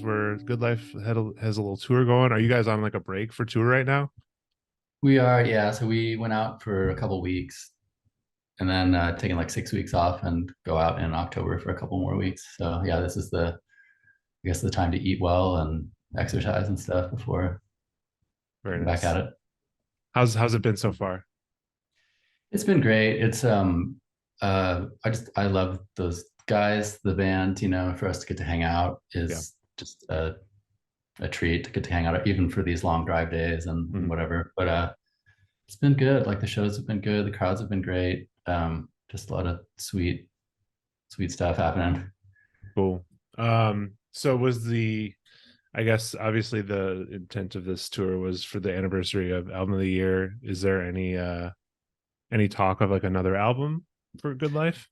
Good Life has a little tour going. Are you guys on like a break for tour right now? We are, yeah. So we went out for a couple weeks and then taking like 6 weeks off and go out in October for a couple more weeks. So yeah, this is I guess the time to eat well and exercise and stuff before Very getting back nice. at it. How's it been so far? It's been great. I love those guys, the band, for us to get to hang out Yeah. is just a treat to get to hang out even for these long drive days and Mhm. whatever. But it's been good. Like the shows have been good, the crowds have been great. Just a lot of sweet stuff happening. Cool. So was I guess obviously the intent of this tour was for the anniversary of album of the year. Is there any talk of like another album for Good Life?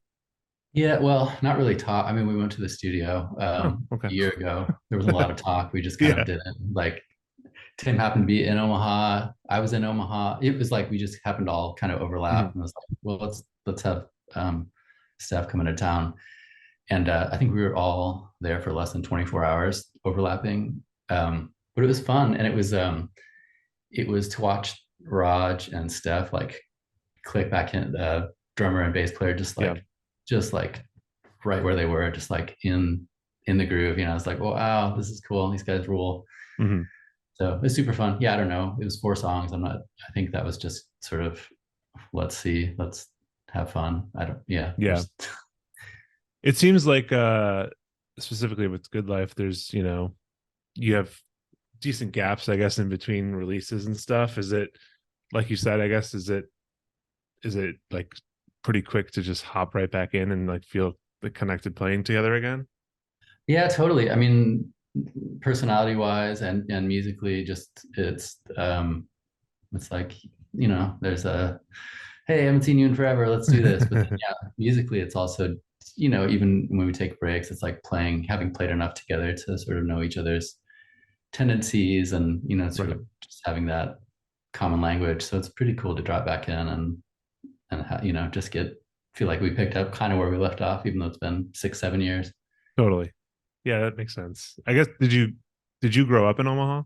Yeah, well, not really talk. I mean, we went to the studio Oh, okay. a year ago. There was a lot of talk. We just kind of Yeah. didn't. Like Tim happened to be in Omaha. I was in Omaha. It was like we just happened to all kind of overlap, Mhm. and I was like, well, let's have Steph come into town. And I think we were all there for less than 24 hours overlapping. But it was fun, and it was to watch Raj and Steph like click back in, the drummer and bass player, Yeah. just like right where they were, just like in the groove. I was like, oh, wow, this is cool. These guys rule. Hmm. So it's super fun. Yeah, I don't know. It was 4 songs. I think that was just sort of, let's see, let's have fun. I don't, yeah, Yeah. there's, It seems like specifically with Good Life, there's, you have decent gaps, I guess, in between releases and stuff. Is it like you said, I guess, is it like pretty quick to just hop right back in and like feel the connected playing together again? yeah, totally. I mean, personality wise and musically, just it's like, there's hey, I haven't seen you in forever. Let's do this. But then, yeah, musically, it's also, even when we take breaks, it's like having played enough together to sort of know each other's tendencies and, sort Right. of just having that common language. So it's pretty cool to drop back in just feel like we picked up kind of where we left off, even though it's been 6, 7 years. Totally. Yeah, that makes sense. I guess did you grow up in Omaha?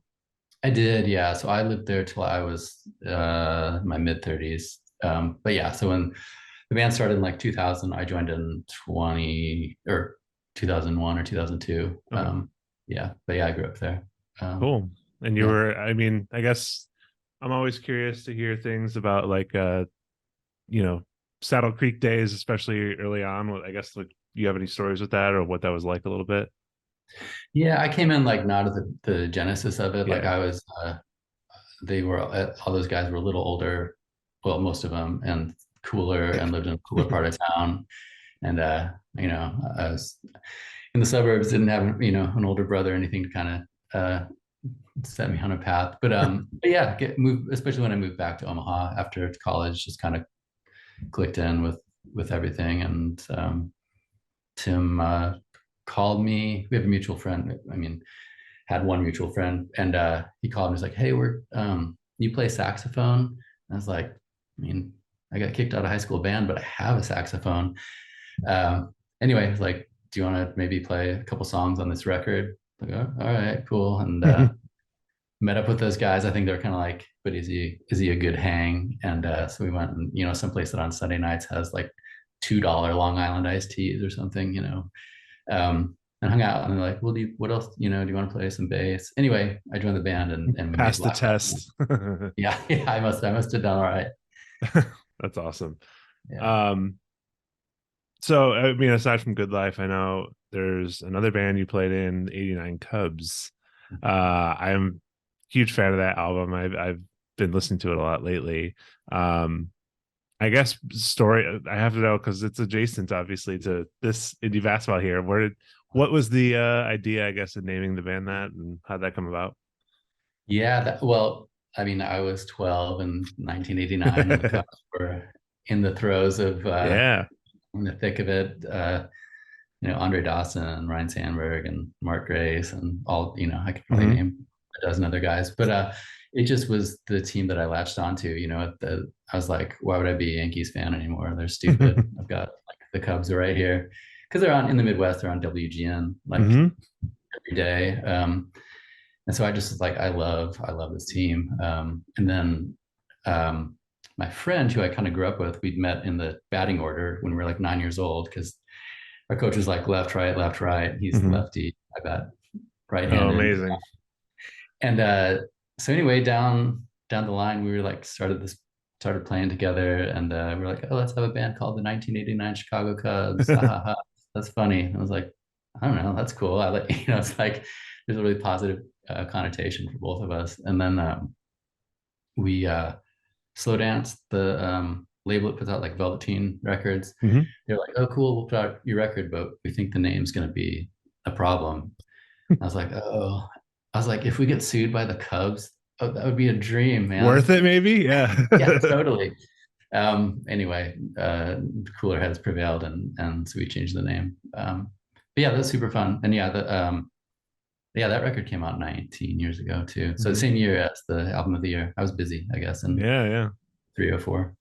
I did, yeah. So I lived there till I was my mid 30s. But yeah, so when the band started in like 2000, I joined in 20 or 2001 or 2002. Okay. Yeah, but yeah, I grew up there. Um, Cool. And you yeah. were, I mean, I guess I'm always curious to hear things about like you know, Saddle Creek days, especially early on. I guess like you have any stories with that or what that was like a little bit? Yeah, I came in like not at the genesis of it. Like Yeah. I was, they were all those guys were a little older, well, most of them, and cooler, and lived in a cooler part of town. And I was in the suburbs, didn't have an older brother or anything to kind of set me on a path. But yeah, move, especially when I moved back to Omaha after college, just kind of clicked in with everything. And Tim called me. We have a mutual friend. I mean, had one mutual friend, and he called me. He's like, "Hey, you play saxophone?" And I was like, "I mean, I got kicked out of high school band, but I have a saxophone." Anyway, he's like, "Do you want to maybe play a couple songs on this record?" Like, oh, all right, cool. And met up with those guys. I think they're kind of like, "But is he a good hang?" And so we went, and someplace that on Sunday nights has like $2 Long Island iced teas or something, and hung out. And they're like, "Well, what else? Do you want to play some bass?" Anyway, I joined the band, and we made Pass the the last album. test. Yeah, yeah, I must have done all right. That's awesome. Yeah. Um, so I mean, aside from Good Life, I know there's another band you played in, '89 Cubs. I'm a huge fan of that album. I've been listening to it a lot lately. Um, I guess story I have to know because it's adjacent, obviously, to this indie basketball here. What was the idea, I guess, of naming the band that, and how'd that come about? Yeah, well, I mean, I was 12 in 1989 when the Cubs were in the throes of Yeah. in the thick of it. Andre Dawson and Ryan Sandberg and Mark Grace and all, I could probably Hmm. name a dozen other guys, but it just was the team that I latched onto. I was like, why would I be a Yankees fan anymore? They're stupid. I've got like the Cubs are right here because they're on in the Midwest. They're on WGN. Like Hmm. every day. And so I just like I love this team. And then my friend who I kind of grew up with, we'd met in the batting order when we were like 9 years old because our coach was like left, right, left, right. He's Hmm. lefty, I bet, Oh, right-handed. amazing. And so anyway, down the line, we were like started playing together, and we were like, oh, let's have a band called the 1989 Chicago Cubs. Ha ha ha. That's funny. I was like, I don't know, that's cool. I like, it's like there's a really positive connotation for both of us. And then we slow dance the label that puts out like Velveteen Records. Hmm. They're like, oh, cool, we'll put out your record, but we think the name's going to be a problem. I was like, oh, I was like, if we get sued by the Cubs, oh, that would be a dream, Worth man. it, maybe. Yeah. Yeah, totally. Anyway, cooler heads prevailed, and so we changed the name. But yeah, that's super fun. And yeah, that record came out 19 years ago too. So the Hmm. same year as the album of the year. I was busy, I guess, in Yeah, yeah. 304.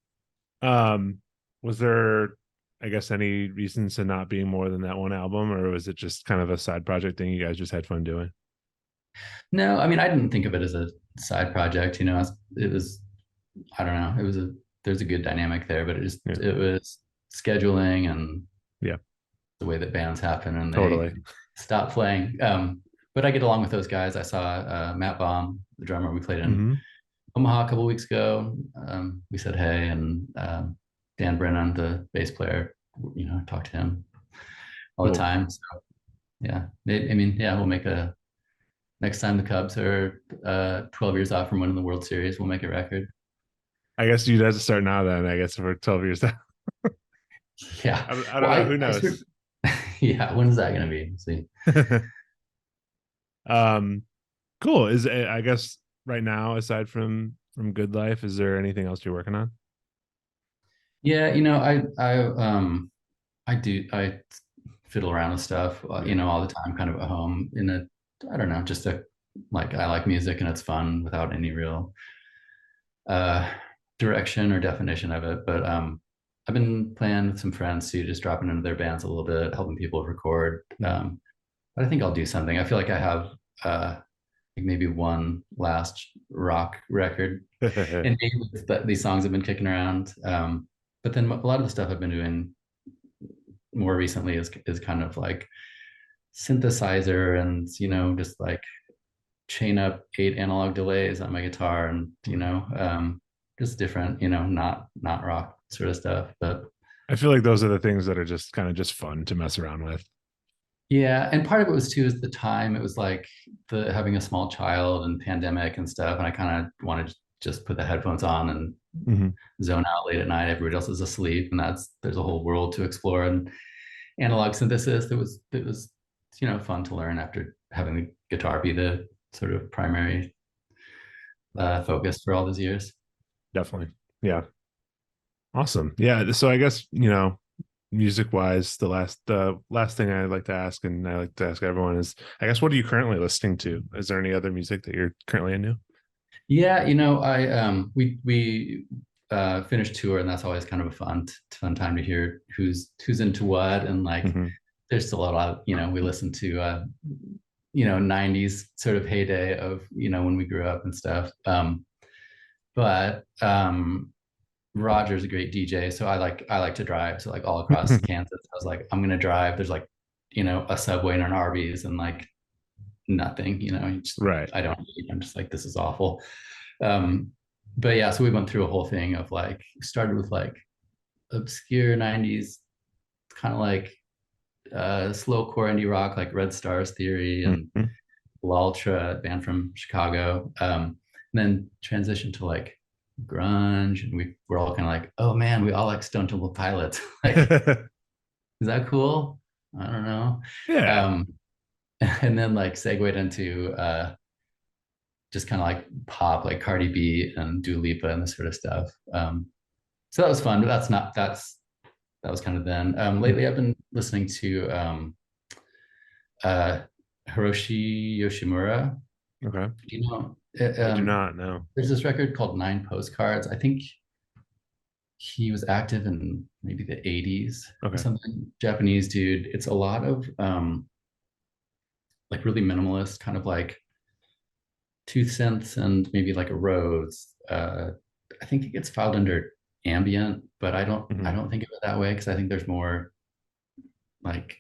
Was there, I guess, any reasons to not being more than that one album, or was it just kind of a side project thing you guys just had fun doing? No, I mean, I didn't think of it as a side project. It was, I don't know, there's a good dynamic there, but Yeah, it was scheduling and yeah, the way that bands happen and they totally. stop playing. But I get along with those guys. I saw Matt Baum, the drummer. We played in Hmm. Omaha a couple weeks ago. We said hey, and Dan Brennan, the bass player, talk to him all the Cool. time. So yeah, I mean, yeah, we'll make a next time the Cubs are 12 years off from winning the World Series, we'll make a record. I guess you'd have to start now then, I guess, for 12 years. Yeah. I don't Well, know. Who I sort knows? yeah, when's that going to be? Let's see. um, cool. I guess right now, aside from Good Life, is there anything else you're working on? Yeah, I fiddle around with stuff, Yeah. all the time, kind of at home I don't know, like I like music and it's fun without any real uh, direction or definition of it. But I've been playing with some friends too, just dropping into their bands a little bit, helping people record. Mhm. But I think I'll do something. I feel like I have like maybe one last rock record, and maybe these songs have been kicking around. But then a lot of the stuff I've been doing more recently is kind of like synthesizer and just like chain up 8 analog delays on my guitar and just different not rock sort of stuff. But I feel like those are the things that are just kind of just fun to mess around with. yeah, and part of it was too is the time. It was like the having a small child and pandemic and stuff, and I kind of wanted to just put the headphones on and Hmm. zone out late at night. Everybody else is asleep, and there's a whole world to explore. And analog synthesis, it was fun to learn after having the guitar be the sort of primary focus for all those years. Definitely. Yeah. Awesome. Yeah. So I guess, music wise, the last thing I'd like to ask, and I like to ask everyone is, I guess, what are you currently listening to? Is there any other music that you're currently into? Yeah, I we finished tour, and that's always kind of a fun time to hear who's into what, and like Hmm. there's still a lot, we listen to 90s sort of heyday of when we grew up and stuff. But Roger's a great DJ, so I like to drive. So like all across Kansas, I was like, I'm gonna drive. There's like, a Subway and an Arby's and like nothing, Right. I don't eat. I'm just like, this is awful. Um, but yeah, so we went through a whole thing of like started with like obscure 90s, kind of like slow core indie rock, like Red Stars Theory and Mhm. Ultra, band from Chicago. And then transitioned to like grunge, and we're all kind of like, oh man, we all like Stone Temple Pilots. Like, is that cool? I don't know. Yeah. Um, and then like segued into just kind of like pop, like Cardi B and Dua Lipa and this sort of stuff. So that was fun, but that was kind of then. Lately, I've been listening to uh, Hiroshi Yoshimura. Okay. Do you know? I do not know. There's this record called Nine Postcards. I think he was active in maybe the 80s or Okay. something. Japanese dude. It's a lot of like really minimalist, kind of like two synths and maybe like a Rhodes. I think it gets filed under ambient, but I Hmm. don't think of it that way because I think there's more like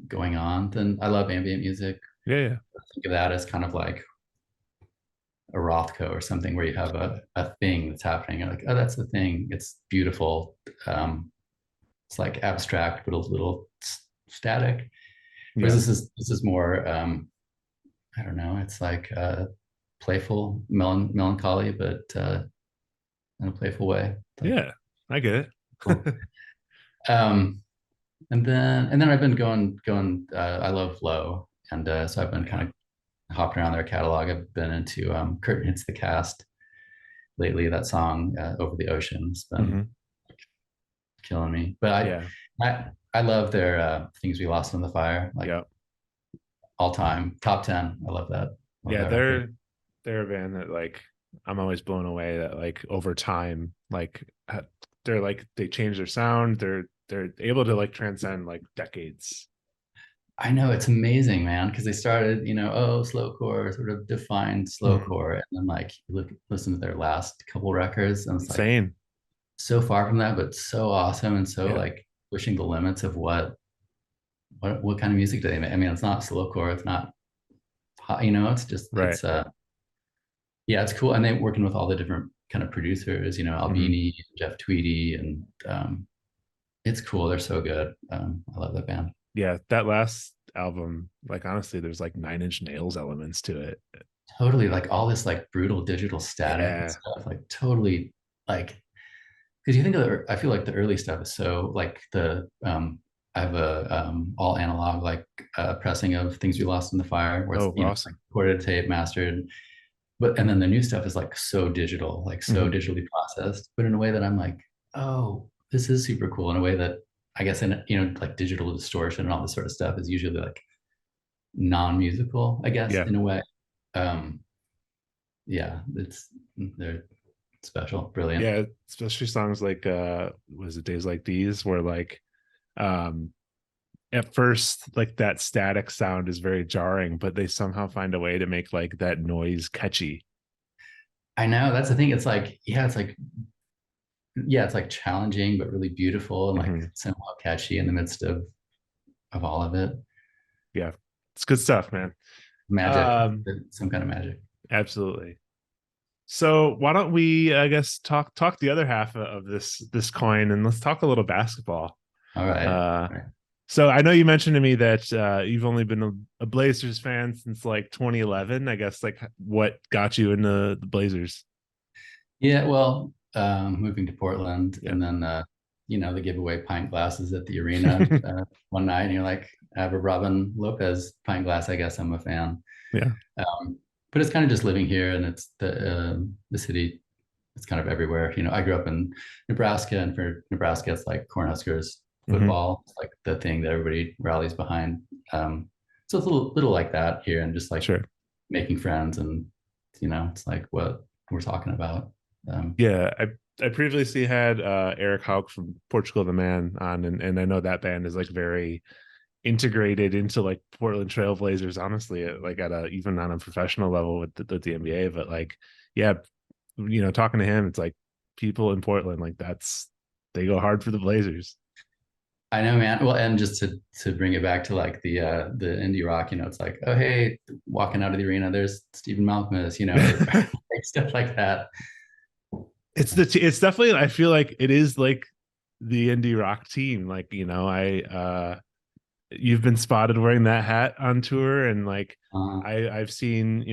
going on than I love ambient music. Yeah, yeah, I think of that as kind of like a Rothko or something where you have a thing that's happening. You're like, oh, that's the thing. It's beautiful. It's like abstract, but a little static. Whereas yeah, this is more I don't know, it's like playful melancholy, but in a playful way. It's like yeah. I get cool. it. Um, and then I've been going. I love Low, and so I've been Yeah. kind of hopping around their catalog. I've been into Curtain Hits the Cast lately. That song Over the Ocean has been Hmm. killing me. But Yeah, I love their Things We Lost in the Fire, like yeah, all time top 10. I love that. Love yeah. that record. They're a band that like I'm always blown away that like over time like they're like they change their sound. They're able to like transcend like decades. I know it's amazing, man, because they started, oh, slowcore, sort of defined Mhm. slowcore, and then like you listen to their last couple records, and it's like Insane. so far from that, but so awesome and so Yeah, like pushing the limits of what kind of music do they make? I mean, it's not slowcore, it's not pop, it's just right. yeah, it's cool, and they're working with all the different kind of producers, Hmm. Albini, Jeff Tweedy, and it's cool. They're so good. I love that band. Yeah, that last album, like honestly, there's like Nine Inch Nails elements to it. Totally, like all this like brutal digital static and Yeah. stuff, like totally like because you think of I feel like the early stuff is so like I have a all analog like pressing of Things We Lost in the Fire where it's Oh, like awesome. recorded tape mastered, but and then the new stuff is like so digital, like so Hmm. digitally processed, but in a way that I'm like, oh, this is super cool in a way that I guess in like digital distortion and all this sort of stuff is usually like non-musical, I guess, Yeah. in a way. um yeah, they're special, brilliant. Yeah. Especially songs like was it Days Like These, where like um at first like that static sound is very jarring, but they somehow find a way to make like that noise catchy. I know that's the thing. It's like, it's like challenging but really beautiful and like Hmm. somehow catchy in the midst of all of it. Yeah. It's good stuff, man. Magic, Um, some kind of magic. absolutely. So why don't we, I guess, talk the other half of this coin, and let's talk a little basketball. All right. Uh, All right. so I know you mentioned to me that you've only been a Blazers fan since like 2011. I guess like what got you into the Blazers? Yeah, well, moving to Portland Yeah, and then they give away pint glasses at the arena one night, and you're like, I have a Robin Lopez pint glass. I guess I'm a fan. yeah. But it's kind of just living here, and it's the city. It's kind of everywhere. I grew up in Nebraska, and for Nebraska, it's like Cornhuskers Hmm. football. It's like the thing that everybody rallies behind. So it's a little like that here, and just like Sure. making friends, and it's like what we're talking about. Yeah, I previously had Eric Hauk from Portugal the Man on, and I know that band is like very integrated into like Portland Trailblazers, honestly, like at a even on a professional level with the NBA. But like, yeah, talking to him, it's like people in Portland, like that's they go hard for the Blazers. I know, man. Well, and just to bring it back to like the indie rock, it's like, oh hey, walking out of the arena, there's Stephen Malcolmus, or like stuff like that. It's definitely I feel like it is like the indie rock team. Like, I you've been spotted wearing that hat on tour, and like Uh, I've seen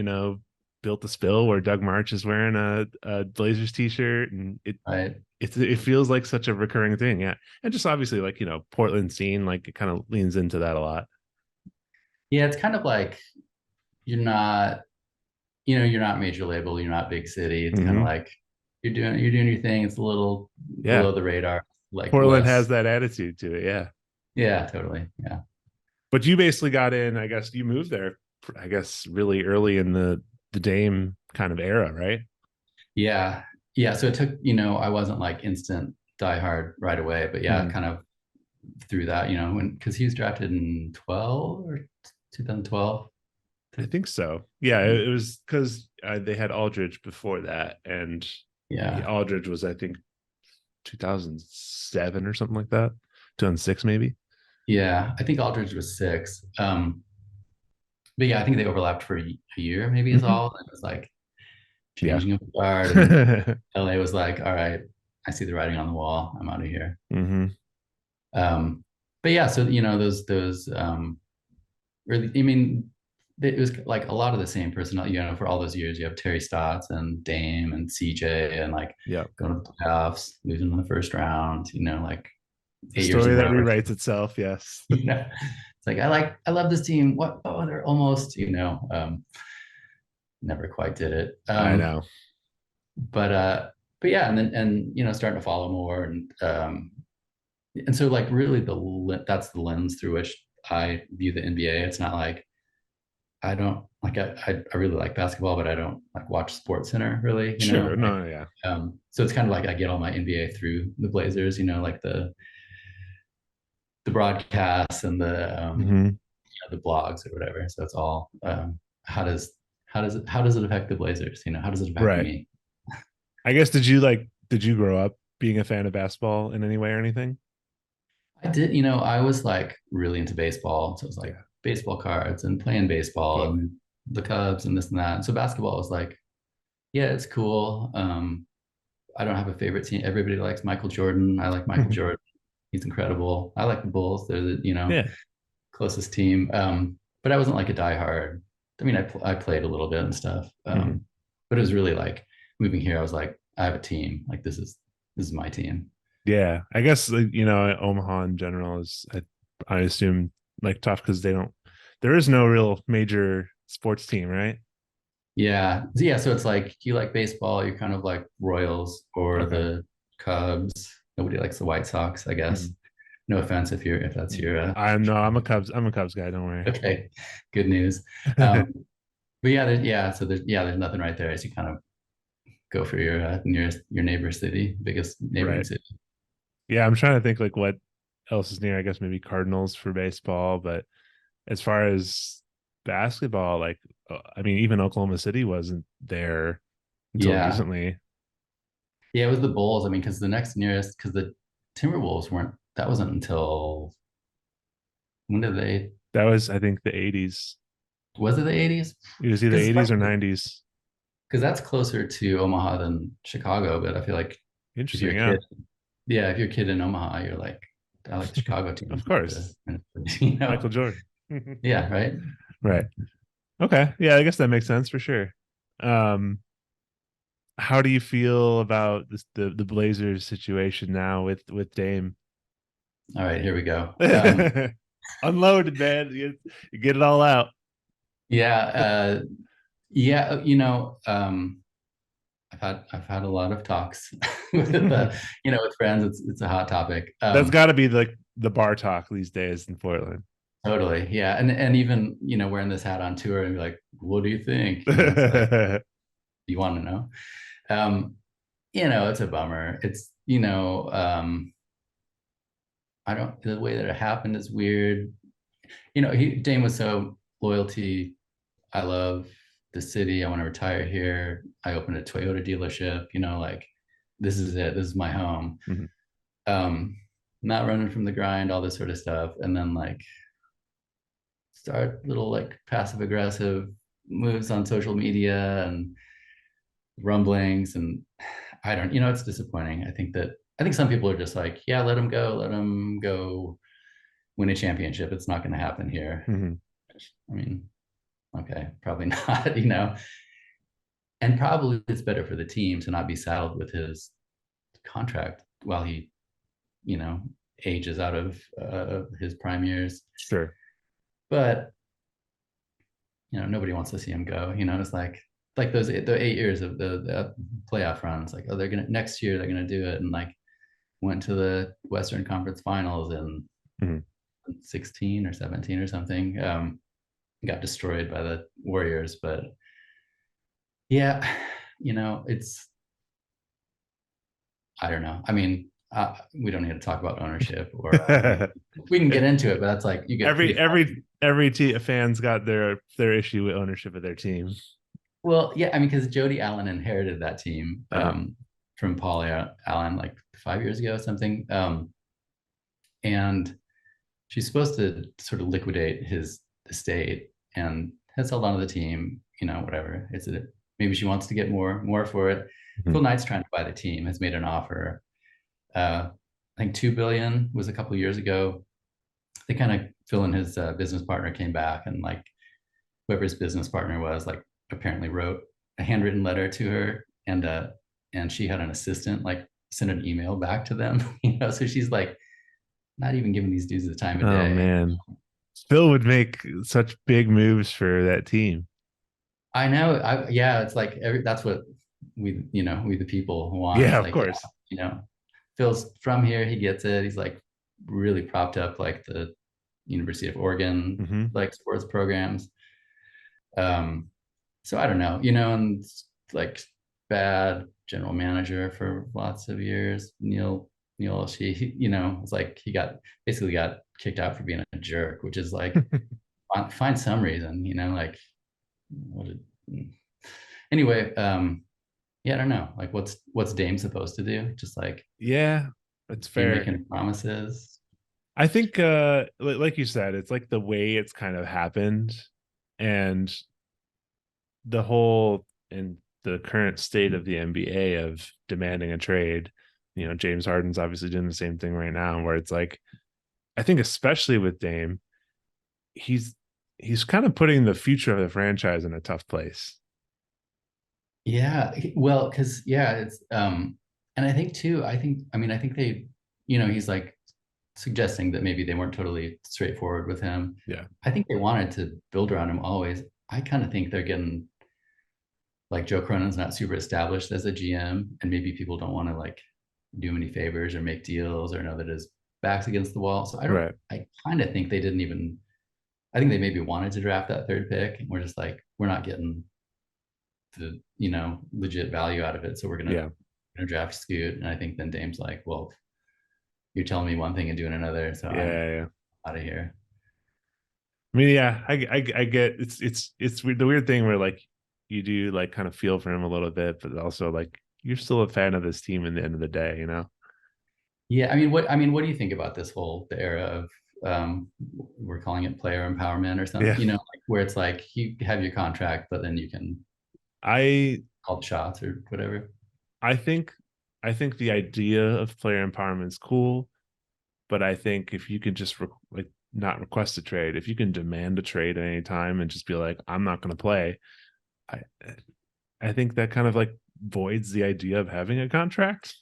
Built the Spill where Doug March is wearing a Blazers t-shirt, and right. it feels like such a recurring thing. Yeah, and just obviously like Portland scene, like it kind of leans into that a lot. Yeah, it's kind of like you're not major label, you're not big city. It's kind of Hmm. like you're doing your thing. It's a little Yeah, below the radar, like Portland has less. that attitude to it. Yeah, Yeah, totally. Yeah. but you basically got in. I guess you moved there. I guess really early in the Dame kind of era, right? Yeah. Yeah. So it took, I wasn't like instant diehard right away, but yeah, Hmm. kind of through that, because he was drafted in 2012. I think so. Yeah, it was because they had Aldridge before that, and Yeah. Aldridge was, I think, 2007 or something like that, 2006 maybe. Yeah. I think Aldridge was 6. But yeah, I think they overlapped for a year, maybe is Hmm. all. And it was like Yeah. changing of the guard, and LA was like, all right, I see the writing on the wall. I'm out of here. Hmm. But yeah, so really, I mean, it was like a lot of the same personnel. For all those years, you have Terry Stotts and Dame and CJ, and like Yeah. going to the playoffs, losing in the first round. Like The 8 years story in a that row. rewrites itself. Yes. It's like I love this team. What? Oh, they're almost. Never quite did it. I know. But yeah, and starting to follow more, and so like really that's the lens through which I view the NBA. It's not like I don't like I really like basketball, but I don't like watch Sports Center really. Sure. No, yeah. So it's kind of like I get all my NBA through the Blazers. Like the broadcasts and Hmm. the blogs or whatever. So it's all how does how does it affect the Blazers? How does it affect Right. me? I guess did you grow up being a fan of basketball in any way or anything? I did, I was like really into baseball. So it was like Yeah. baseball cards and playing baseball Totally. and the Cubs and this and that. And so basketball was like, yeah, it's cool. I don't have a favorite team. Everybody likes Michael Jordan. I like Michael Jordan. He's incredible. I like the Bulls. They're the Yeah. closest team. But I wasn't like a diehard. I mean, I played a little bit and stuff. Hmm. But it was really like moving here. I was like, I have a team. Like this is my team. Yeah. I guess Omaha in general is I assume like tough because there is no real major sports team, right? Yeah. Yeah. So it's like, you like baseball, you're kind of like Royals or Okay. the Cubs. Nobody likes the White Sox, I guess. Mhm. No offense if that's your I'm no, I'm a Cubs guy. Don't worry. okay, good news. Um, but yeah, there's nothing right there as you kind of go for your nearest your neighbor city, biggest neighboring Right. city. Yeah, I'm trying to think like what else is near. I guess maybe Cardinals for baseball, but as far as basketball, like I mean, even Oklahoma City wasn't there until Yeah. recently. Yeah, it was the Bulls. I mean, because the next nearest, because the Timberwolves weren't, that wasn't until when did they, That was, I think, the '80s. was it the 80s? It was either Because '80s or '90s. that's closer to Omaha than Chicago. But I feel like if you're Interesting. a Yeah, kid, yeah, if you're a kid in Omaha, you're like, I like the Chicago of team. course, You Michael know? Jordan. Yeah, right. Right. Okay. Yeah, I guess that makes sense for sure. Um, how do you feel about the Blazers situation now with Dame? All right, here we go. Unloaded, man. You get it all out. Yeah, yeah. I've had a lot of talks with friends. It's a hot topic. That's got to be the bar talk these days in Portland. Totally, yeah. And even wearing this hat on tour and be like, what do you think? It's like you want to know. Um, it's a bummer. It's I don't the way that it happened is weird. Dame was so loyalty. I love the city. I want to retire here. I opened a Toyota dealership. Like this is it. This is my home. Mhm. Um, Not running from the grind, all this sort of stuff, and then like start little like passive aggressive moves on social media and rumblings, and I don't. It's disappointing. I think some people are just like, yeah, let him go win a championship. It's not going to happen here. Mhm. I mean, okay, probably not. And probably it's better for the team to not be saddled with his contract while he, you know, ages out of his prime years. Sure. But nobody wants to see him go. It's like the 8 years of the playoff runs. Like, oh, they're gonna next year they're gonna do it, and like went to the Western Conference Finals in Mhm. 16 or 17 or something. Got destroyed by the Warriors, but yeah, it's I don't know. I mean, we don't need to talk about ownership, or we can get into it, but that's like you get pretty far. Every fan's got their issue with ownership of their team. Well, yeah, I mean, because Jody Allen inherited that team Uh-huh. from Paul Allen like 5 years ago or something. And she's supposed to sort of liquidate his estate and has held on to the team, whatever. Maybe she wants to get more for it. Mhm. Phil Knight's trying to buy the team, has made an offer. I think 2 billion was a couple of years ago. They kind of Phil and his business partner came back, and like whoever his business partner was, like apparently wrote a handwritten letter to her, and she had an assistant like send an email back to them, so she's like not even giving these dudes the time of Oh day. man, Phil would make such big moves for that team. I know. Yeah, it's like that's what we the people want. Yeah, It's of like, yeah, course. Phil's from here, he gets it. He's like really propped up like the University of Oregon Hmm. like sports programs. Um, so I don't know, and like bad general manager for lots of years. Neil, it's like he basically got kicked out for being a jerk, which is like find some reason, like what did, anyway, yeah, I don't know. Like what's Dame supposed to do? Just like Yeah, it's keep fair. making promises. I think like you said, it's like the way it's kind of happened, and the whole and the current state of the NBA of demanding a trade. James Harden's obviously doing the same thing right now, where it's like, I think especially with Dame, he's he's kind of putting the future of the franchise in a tough place. Yeah, well, because yeah, it's and I think too, I think they, he's like suggesting that maybe they weren't totally straightforward with him. Yeah. I think they wanted to build around him always. I kind of think they're getting like Joe Cronin's not super established as a GM, and maybe people don't want to like do him any favors or make deals or know that his back's against the wall. So Right. I kind of think they didn't even, I think they maybe wanted to draft that third pick, and we're just like, we're not getting the, legit value out of it. So we're Yeah. gonna draft Scoot. And I think then Dame's like, well, you're telling me one thing and doing another, so I'm Yeah. Yeah. out of here. I mean, yeah, I get it's the weird thing where like you do like kind of feel for him a little bit, but also like you're still a fan of this team in the end of the day. Yeah, what do you think about this whole the era of we're calling it player empowerment or something, Yeah. like where it's like you have your contract, but then you can I call the shots or whatever. I think I think the idea of player empowerment is cool, but I think if you can just like not request a trade, if you can demand a trade at any time and just be like, I'm not going to play, I I think that kind of like voids the idea of having a contract.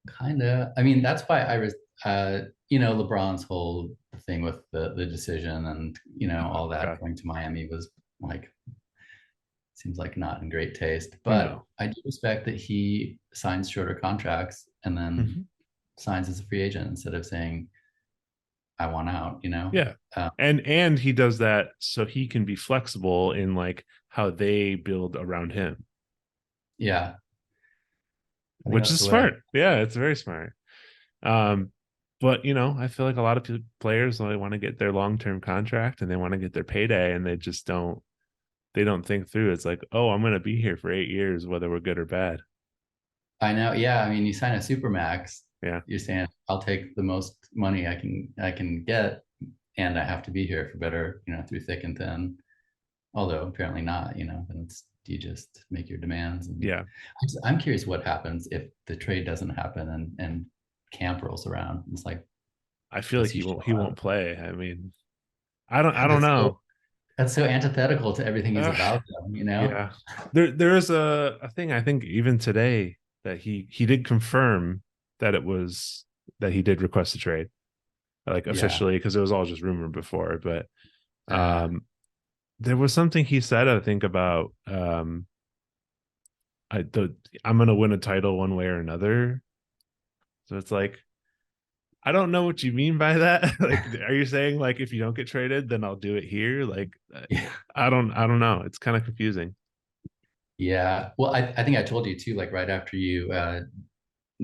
Kind of. I mean, that's why I was, LeBron's whole thing with the decision and Oh all that God, going to Miami was like seems like not in great taste. But no. I do respect that he signs shorter contracts and then Mhm. signs as a free agent instead of saying I want out. Yeah, and he does that so he can be flexible in like how they build around him, Yeah, I think which that's is the way. smart. Yeah, it's very smart. Um, but I feel like a lot of players they want to get their long term contract and they want to get their payday, and they just don't think through. It's like, oh, I'm going to be here for 8 years, whether we're good or bad. I know. Yeah, I mean, you sign a super max, Yeah, you're saying I'll take the most money I can get, and I have to be here for better, through thick and thin. Although apparently not, then you just make your demands. And yeah. I'm curious what happens if the trade doesn't happen and camp rolls around. It's like, I feel like does he he show won't. He up? won't play. I mean, I don't. I don't That's so know. that's so antithetical to everything he's Ugh, about, though. yeah, there is a thing I think even today that he did confirm that it was that he did request a trade like Yeah. officially because it was all just rumor before, but Uh, there was something he said I think about I'm gonna win a title one way or another. So it's like I don't know what you mean by that. Like, are you saying like if you don't get traded, then I'll do it here? Like, yeah. I don't know. It's kind of confusing. Yeah. Well, I think I told you too, like right after you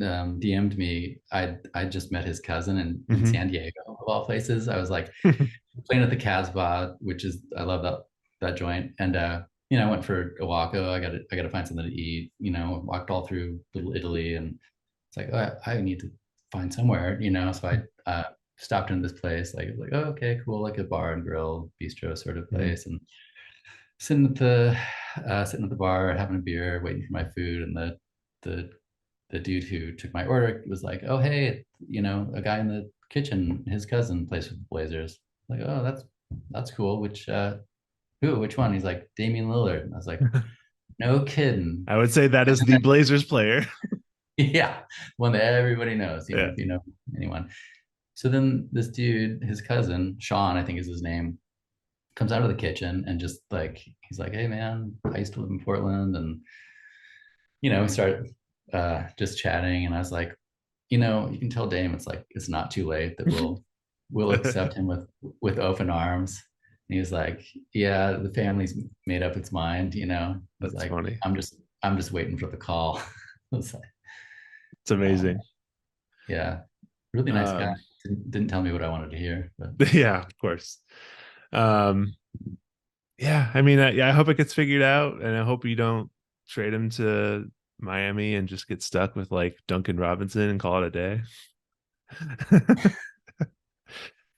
DM'd me. I just met his cousin in Hmm. San Diego, of all places. I was like playing at the Casbah, which is I love that joint. And I went for a walk. Oh, I gotta find something to eat. Walked all through Little Italy, and it's like, oh, I need to find somewhere. So I stopped in this place. Like, oh, okay, cool, like a bar and grill bistro sort of place, and sitting at the bar, having a beer, waiting for my food, and the the dude who took my order was like, "Oh, hey, a guy in the kitchen, his cousin plays with the Blazers." Like, "Oh, that's cool. Which one?" He's like, "Damian Lillard." And I was like, "No kidding." I would say that is And the then, Blazers player. yeah, one that everybody knows, even Yeah. if you know anyone. So then this dude, his cousin, Sean, I think is his name, comes out of the kitchen and just like he's like, "Hey, man, I used to live in Portland," and we started just chatting, and I was like, you can tell Dame it's like it's not too late that we'll accept him with open arms. And he was like, "Yeah, the family's made up its mind." He's That's like, funny. "I'm just waiting for the call." I was like, It's amazing. yeah, really nice guy. Um, Didn't tell me what I wanted to hear, but yeah, of course. Um, yeah, I mean, yeah, I hope it gets figured out, and I hope you don't trade him to Miami and just get stuck with like Duncan Robinson and call it a day.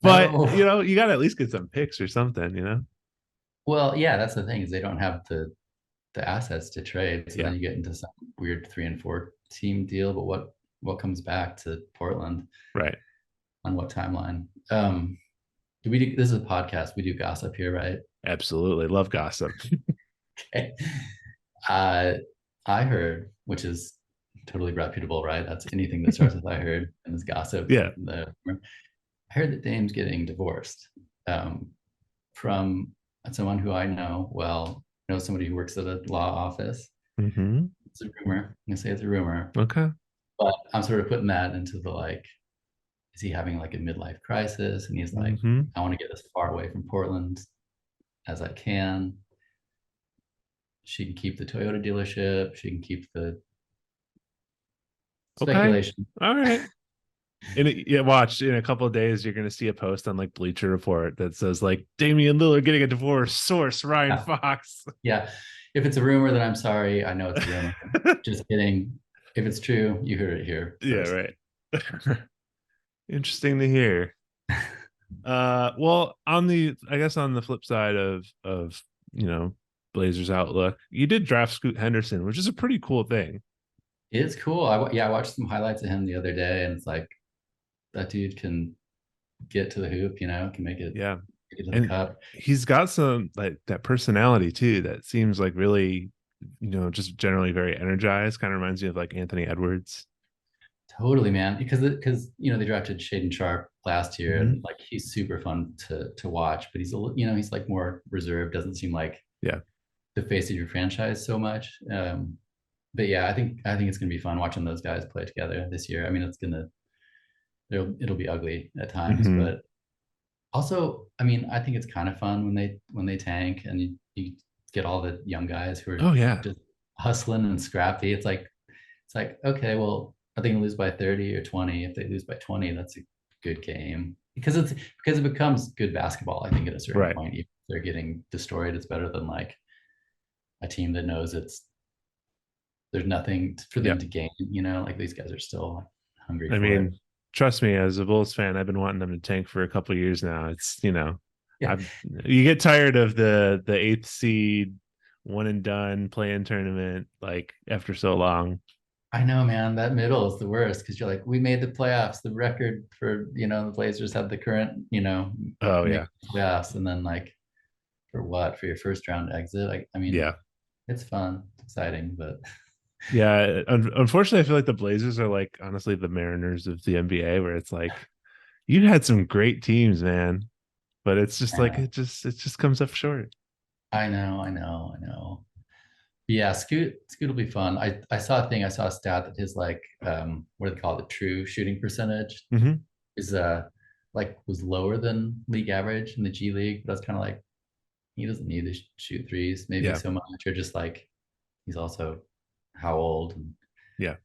But no. you got to at least get some picks or something. Well, yeah, that's the thing is they don't have the assets to trade. So Yeah, then you get into some weird 3 and 4 team deal. But what comes back to Portland right. on what timeline? Do we do this is a podcast. We do gossip here, right? Absolutely. Love gossip. Okay. Uh I heard, which is totally reputable, right? That's anything that starts with I heard and is gossip. Yeah. I heard that Dame's getting divorced from someone who I know somebody who works at a law office. Hmm. It's a rumor. I'm gonna say it's a rumor, Okay. but I'm sort of putting that into the like, is he having like a midlife crisis? And he's like, Hmm. I want to get as far away from Portland as I can. She can keep the Toyota dealership. She can keep the Okay. speculation. All right. Yeah, watch in a couple of days, you're gonna see a post on like Bleacher Report that says like Damian Lillard getting a divorce. Source Ryan Yeah. Fox. Yeah. If it's a rumor, then I'm sorry. I know it's a rumor. Just kidding. If it's true, you heard it here Yeah, first. right. Interesting to hear. Well, I guess on the flip side of you know Blazers outlook, you did draft Scoot Henderson, which is a pretty cool thing. It's cool. I watched some highlights of him the other day, and it's like that dude can get to the hoop, can Yeah, make it to the and cup. he's got some like that personality too that seems like really, just generally very energized. Kind of reminds me of like Anthony Edwards. Totally, man. Because they drafted Shaden Sharp last year, Hmm. and like he's super fun to watch, but he's like more reserved. Doesn't seem like Yeah. the face of your franchise so much. But yeah, I think it's gonna be fun watching those guys play together this year. I mean, it'll be ugly at times, Hmm. but also, I mean, I think it's kind of fun when they tank and you get all the young guys who are Oh yeah. just hustling and scrappy. It's like, okay, well, are they gonna lose by 30 or 20? If they lose by 20, that's a good game. Because it becomes good basketball, I think, at a certain Right. point. If they're getting destroyed, it's better than like a team that knows there's nothing for Yeah. them to gain, like these guys are still hungry I for it. mean, trust me, as a Bulls fan, I've been wanting them to tank for a couple of years now. Yeah, I've you get tired of the eighth seed, one and done play-in tournament like after so long. I know, man. That middle is the worst because you're like, we made the playoffs. The record for, the Blazers have the current, Oh make yeah, playoffs. And then like for what? For your first round exit? I mean, yeah, it's fun, it's exciting, but yeah. Unfortunately, I feel like the Blazers are like honestly the Mariners of the NBA, where it's like you had some great teams, man, but it's just I like know. it just comes up short. I know, I know, I know. But yeah, Scoot will be fun. I saw a stat that his like what do they call it? True shooting percentage Hmm. is like was lower than league average in the G League, but I was kind of like, he doesn't need to shoot threes maybe Yeah, so much, or just like he's also how old? And yeah.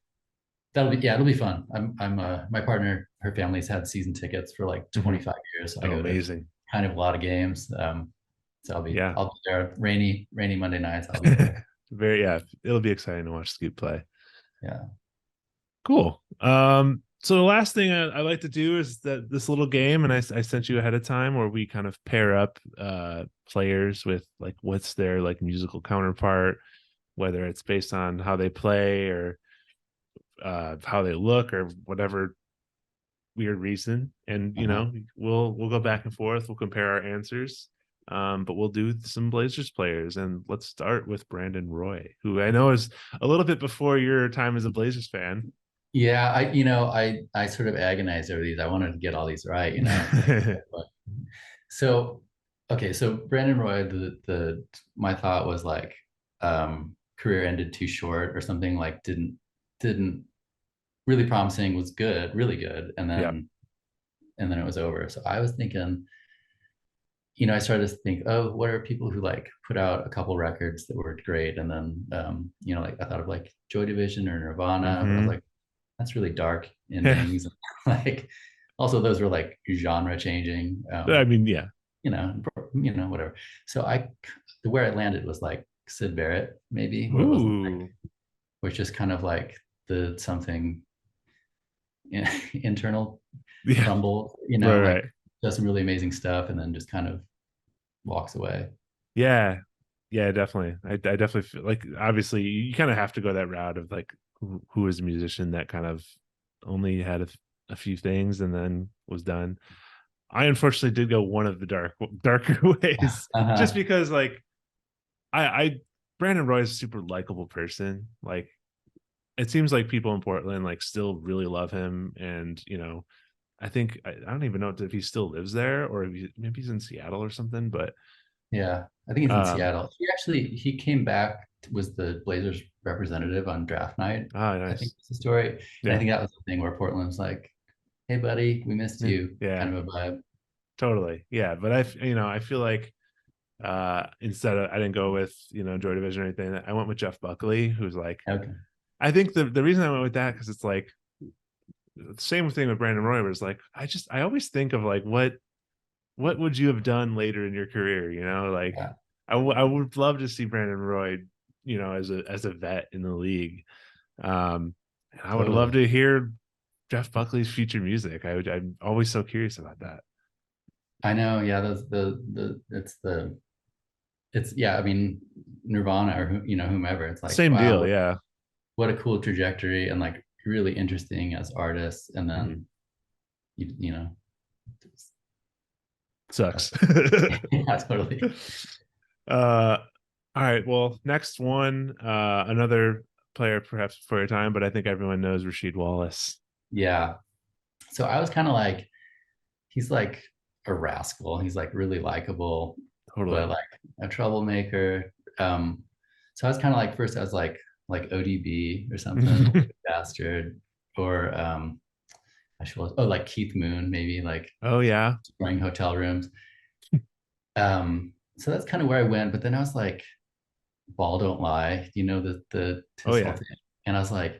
it'll be fun. My partner, her family's had season tickets for like Mhm. 25 years. So I Oh, go to amazing. kind of a lot of games. So Yeah. I'll be there. Rainy Monday nights. I'll be there. Very, yeah. It'll be exciting to watch Scoot play. Yeah. Cool. So the last thing I like to do is that this little game, and I sent you ahead of time where we kind of pair up players with like what's their like musical counterpart, whether it's based on how they play or how they look or whatever weird reason. And you Uh-huh. know, we'll go back and forth, we'll compare our answers. But we'll do some Blazers players, and let's start with Brandon Roy, who I know is a little bit before your time as a Blazers fan. Yeah, I sort of agonized over these. I wanted to get all these right, but so okay, so Brandon Roy, the my thought was like career ended too short or something, like didn't really promising, was good, really good, Yeah. and then it was over. So I was thinking, I started to think, oh, what are people who like put out a couple records that were great, and then like I thought of like Joy Division or Nirvana, but I was Hmm. like, that's really dark endings. Like, also those were like genre changing. I mean, yeah. You know, whatever. So where I landed was like Sid Barrett, maybe, where it wasn't like, Ooh. where it's just kind of like the something internal Yeah. crumble, Right, like right. does some really amazing stuff and then just kind of walks away. Yeah. Yeah, definitely. I definitely feel like obviously you kind of have to go that route of like who is a musician that kind of only had a few things and then was done. I unfortunately did go one of the darker ways just Uh-huh. because like I Brandon Roy is a super likable person. Like it seems like people in Portland like still really love him, and I think I don't even know if he still lives there or if maybe he's in Seattle or something. But Yeah, I think he's in um, Seattle. He came back, was the Blazers representative on draft night. I think nice. that's the story. And I Yeah, think that was the thing where Portland's like, "Hey, buddy, we missed yeah, you," yeah, kind of a vibe. totally. Yeah, but I feel like instead of I didn't go with Joy Division or anything. I went with Jeff Buckley, who's like Okay. I think the reason I went with that because it's like the same thing with Brandon Roy, where it's like I always think of like what would you have done later in your career? Like Yeah, I would love to see Brandon Roy, as a vet in the league. And I would love totally. to hear Jeff Buckley's future music. I'm always so curious about that. I know. Yeah, those it's yeah. I mean, Nirvana or whomever. It's like, Same wow, deal, yeah. what a cool trajectory and like really interesting as artists. And Mhm. then you know, Sucks. that's yeah, totally. uh all right, well, next one, another player perhaps before your time, but I think everyone knows Rasheed Wallace. Yeah. So I was kind of like, he's like a rascal. He's like really likable, Totally. but like a troublemaker. So I was kind of like, first I was like ODB or something, bastard, or like Keith Moon, maybe like Oh yeah. running hotel rooms. So that's kind of where I went. But then I was like, Ball Don't Lie, Oh his whole yeah. thing. And I was like,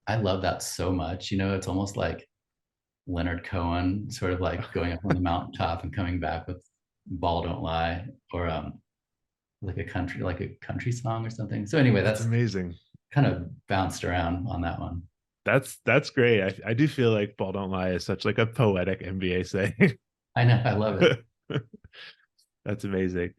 I love that so much. It's almost like Leonard Cohen sort of like going up on the mountaintop and coming back with Ball Don't Lie, or like a country song or something. So anyway, That's that's amazing. kind of bounced around on that one. That's great. I do feel like Ball Don't Lie is such like a poetic NBA saying. I know, I love it. That's amazing.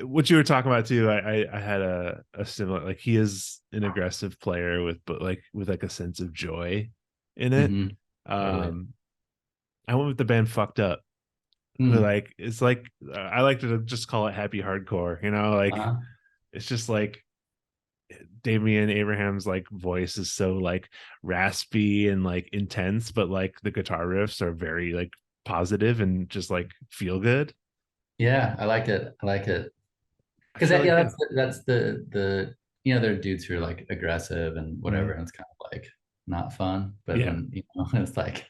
What you were talking about too, I had a similar, like he is an aggressive player with like a sense of joy in it. Hmm. Totally. Um, I went with the band Fucked Up, who Mm. like it's like I like to just call it happy hardcore. Like Uh-huh. it's just like Damian Abraham's like voice is so like raspy and like intense, but like the guitar riffs are very like positive and just like feel good. Yeah, I like it. I like it. I Because feel like, yeah. that's the there are dudes who are like aggressive and whatever, Mhm. and it's kind of like not fun. But Yeah. when it's like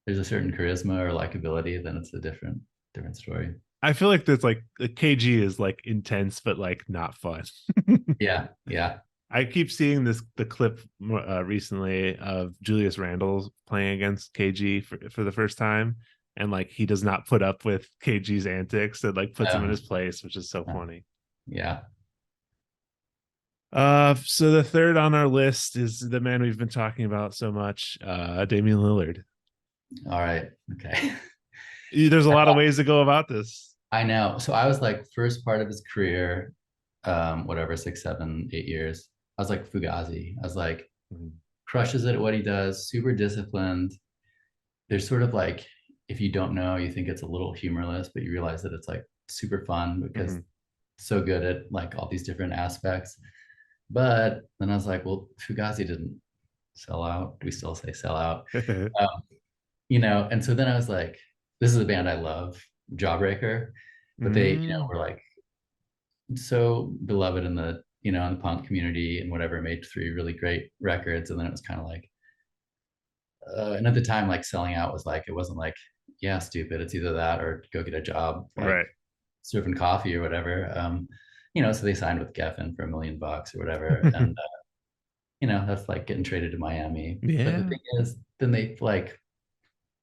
there's a certain charisma or likability, then it's a different story. I feel like there's like KG is like intense, but like not fun. Yeah, yeah. I keep seeing the clip recently of Julius Randle playing against KG for the first time, and like he does not put up with KG's antics, and like puts him in Uh, his place, which is so funny. yeah. So the third on our list is the man we've been talking about so much, Damian Lillard. All right. Okay. There's a lot of ways to go about this. I know. So I was like first part of his career, whatever, 6, 7, 8 years. I was like Fugazi. I was like Mhm. crushes it at what he does, super disciplined. There's sort of like if you don't know, you think it's a little humorless, but you realize that it's like super fun because Mhm. so good at like all these different aspects. But then I was like, well, Fugazi didn't sell out. Do we still say sell out? Um, and so then I was like, this is a band I love, Jawbreaker, but they, Mm, were like so beloved in the, in the punk community and whatever, made 3 really great records. And then it was kind of like, and at the time, like selling out was like, it wasn't like, yeah, stupid. It's either that or go get a job, like right. serving coffee or whatever. So they signed with Geffen for $1 million or whatever. And, that's like getting traded to Miami. But the Yeah. thing is, then they like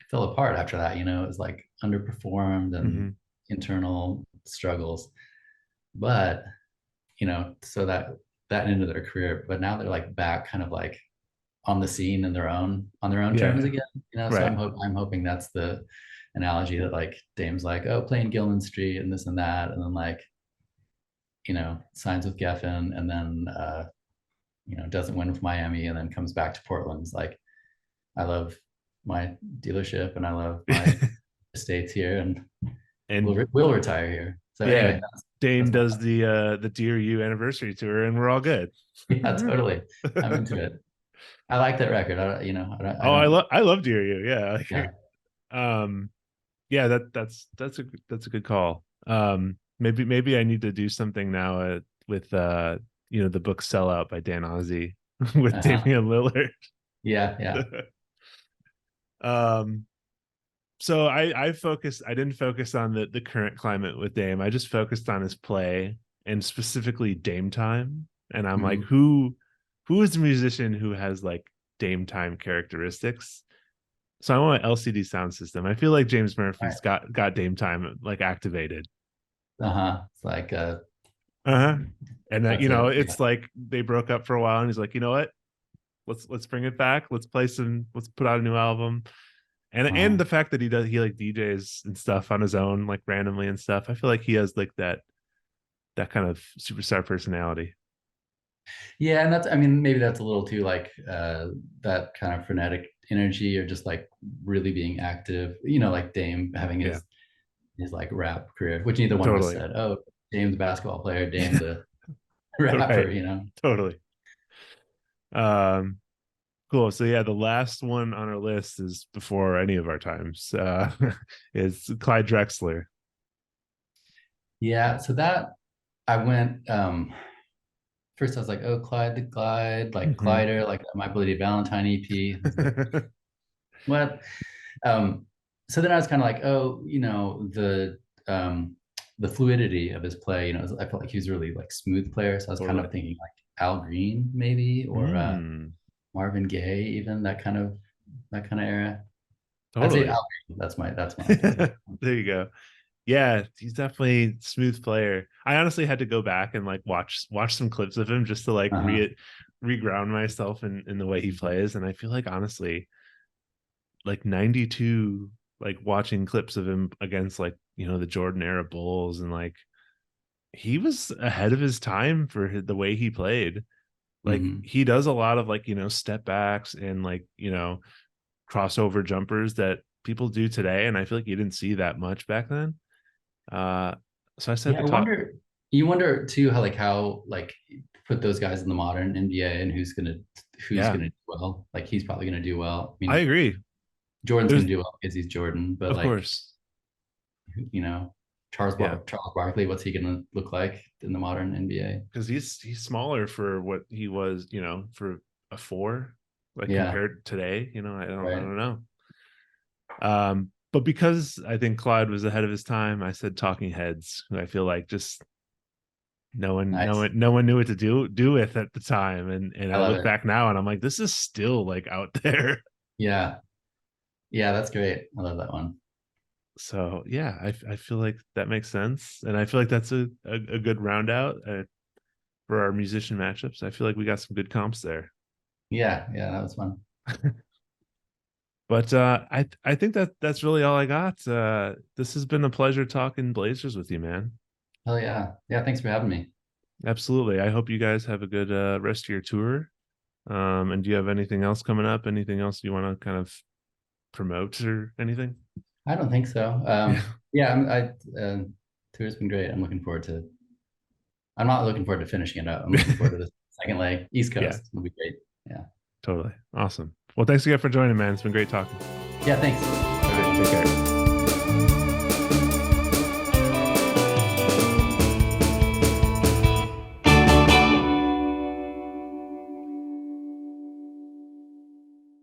fell apart after that, it was like underperformed and Mhm. internal struggles. But, so that ended their career. But now they're like back kind of like on the scene in on their own terms Yeah. again. So Right. I'm hoping that's the analogy that like Dame's like, oh, playing Gilman Street and this and that, and then like, signs with Geffen and then doesn't win with Miami and then comes back to Portland's like, I love my dealership and I love my estates here and And we'll retire here. So yeah, anyway, Dame that's my does the Dear You anniversary tour, and we're all good. yeah, totally. I'm into it. I like that record. I Oh, don't I love Dear You. Yeah. yeah. Um. Yeah. That's a good call. Maybe I need to do something now with the book Sellout by Dan Ozzie with Uh-huh. Damian Lillard. Yeah, yeah. um. So I didn't focus on the current climate with Dame. I just focused on his play and specifically Dame time. And I'm like, Mhm. who is the musician who has like Dame time characteristics? So I want an LCD sound system. I feel like James All right. Murphy's got Dame time like activated. Uh-huh. It's like Uh-huh. And that, that's it. Yeah. it's like they broke up for a while and he's like, you know what? Let's bring it back. Let's put out a new album. And Uh-huh. the fact that he like DJs and stuff on his own like randomly and stuff. I feel like he has like that kind of superstar personality. Yeah, and that's I mean, maybe that's a little too like that kind of frenetic energy or just like really being active, like Dame having Yeah, his like rap career, which neither one of us totally. said, oh, Dame the basketball player, Dame the rapper, Right. Totally. Um cool. So yeah, the last one on our list is before any of our times. Is Clyde Drexler. Yeah, so that I went first I was like, oh, Clyde the Glide, like Mm-hmm. Clyder, like My Bloody Valentine EP. I was like, what? Um, so then I was kind of like, oh, the fluidity of his play, I felt like he was a really like smooth player. So I was kind Totally. of thinking like Al Green maybe, or Mm, Marvin Gaye, even that kind of era. I'd say totally. Al Green. That's my favorite. There you go. Yeah, he's definitely a smooth player. I honestly had to go back and like watch some clips of him just to like Uh-huh. reground myself in the way he plays. And I feel like honestly, like 92, like watching clips of him against like, the Jordan era Bulls and like he was ahead of his time for the way he played. Like Hmm. he does a lot of like, step backs and like, crossover jumpers that people do today. And I feel like you didn't see that much back then. Uh, so I said Yeah, the I top. wonder. You wonder too how put those guys in the modern NBA and who's Yeah, gonna do well. Like he's probably gonna do well. I I mean, agree. Jordan's There's, gonna do well because he's Jordan, but of like course, you know, Charles yeah, Charles Barkley, what's he gonna look like in the modern NBA? because he's smaller for what he was, for a four, like Yeah, compared to today. I right. don't know. But because I think Clyde was ahead of his time, I said Talking Heads, who I feel like just Nice. no one knew what to do with at the time. And I I love look it. back now and I'm like, this is still like out there. Yeah. Yeah, that's great. I love that one. So yeah, I feel like that makes sense. And I feel like that's a good round out for our musician matchups. I feel like we got some good comps there. Yeah, yeah, that was fun. But I think that's really all I got. This has been a pleasure talking Blazers with you, man. Hell yeah. Yeah, thanks for having me. Absolutely. I hope you guys have a good rest of your tour. And do you have anything else coming up? Anything else you want to kind of promote or anything? I don't think so. Yeah. Yeah, tour's been great. I'm not looking forward to finishing it up. I'm looking forward to the second leg. East Yeah, Coast will be great. Yeah. totally. Awesome. Well, thanks again for joining, man. It's been great talking. Yeah, thanks. All right, take care.